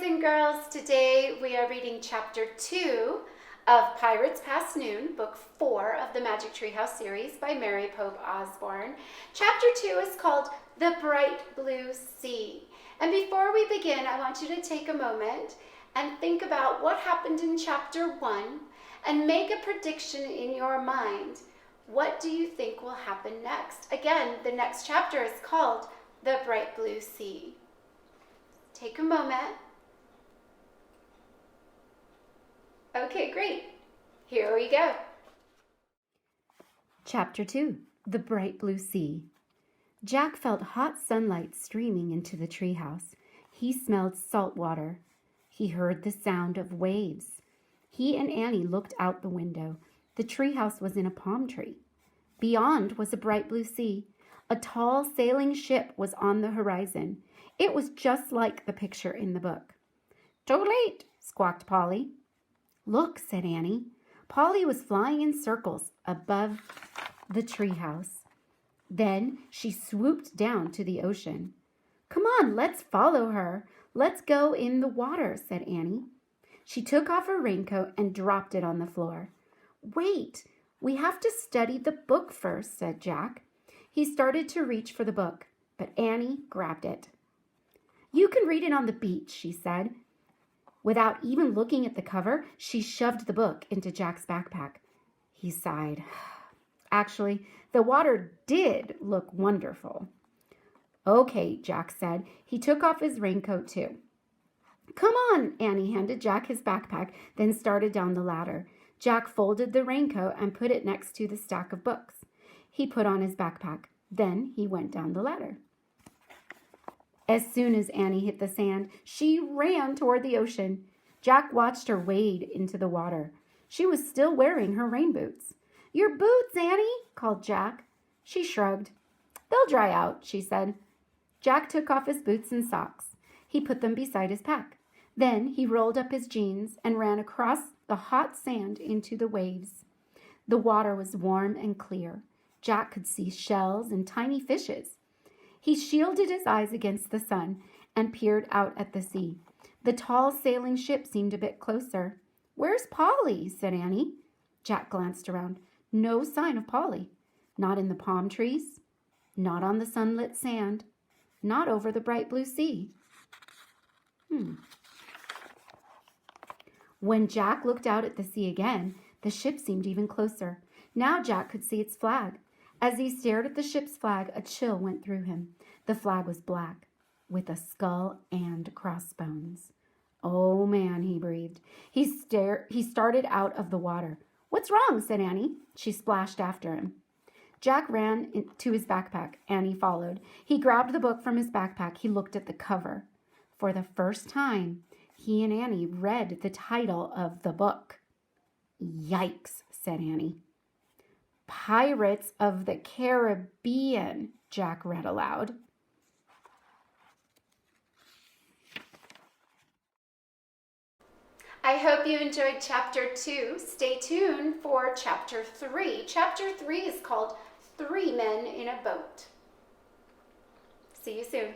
and girls. Today we are reading Chapter 2 of Pirates Past Noon, Book 4 of the Magic Treehouse series by Mary Pope Osborne. Chapter 2 is called The Bright Blue Sea. And before we begin, I want you to take a moment and think about what happened in Chapter 1 and make a prediction in your mind. What do you think will happen next? Again, the next chapter is called The Bright Blue Sea. Take a moment. Okay, great. Here we go. Chapter 2, The Bright Blue Sea. Jack felt hot sunlight streaming into the treehouse. He smelled salt water. He heard the sound of waves. He and Annie looked out the window. The treehouse was in a palm tree. Beyond was a bright blue sea. A tall sailing ship was on the horizon. It was just like the picture in the book. "Too late," squawked Polly. "Look," said Annie. Polly was flying in circles above the treehouse. Then she swooped down to the ocean. "Come on, let's follow her. Let's go in the water," said Annie. She took off her raincoat and dropped it on the floor. "Wait, we have to study the book first," said Jack. He started to reach for the book, but Annie grabbed it. "You can read it on the beach," she said. Without even looking at the cover, she shoved the book into Jack's backpack. He sighed. Actually, the water did look wonderful. "Okay," Jack said. He took off his raincoat too. "Come on," Annie handed Jack his backpack, then started down the ladder. Jack folded the raincoat and put it next to the stack of books. He put on his backpack. Then he went down the ladder. As soon as Annie hit the sand, she ran toward the ocean. Jack watched her wade into the water. She was still wearing her rain boots. "Your boots, Annie," called Jack. She shrugged. "They'll dry out," she said. Jack took off his boots and socks. He put them beside his pack. Then he rolled up his jeans and ran across the hot sand into the waves. The water was warm and clear. Jack could see shells and tiny fishes. He shielded his eyes against the sun and peered out at the sea. The tall sailing ship seemed a bit closer. "Where's Polly?" said Annie. Jack glanced around. No sign of Polly. Not in the palm trees. Not on the sunlit sand. Not over the bright blue sea. When Jack looked out at the sea again, the ship seemed even closer. Now Jack could see its flag. As he stared at the ship's flag, a chill went through him. The flag was black, with a skull and crossbones. "Oh, man," he breathed. He started out of the water. "What's wrong?" said Annie. She splashed after him. Jack ran to his backpack. Annie followed. He grabbed the book from his backpack. He looked at the cover. For the first time, he and Annie read the title of the book. "Yikes," said Annie. "Pirates of the Caribbean," Jack read aloud. I hope you enjoyed Chapter 2. Stay tuned for Chapter 3. Chapter 3 is called 3 Men in a Boat. See you soon.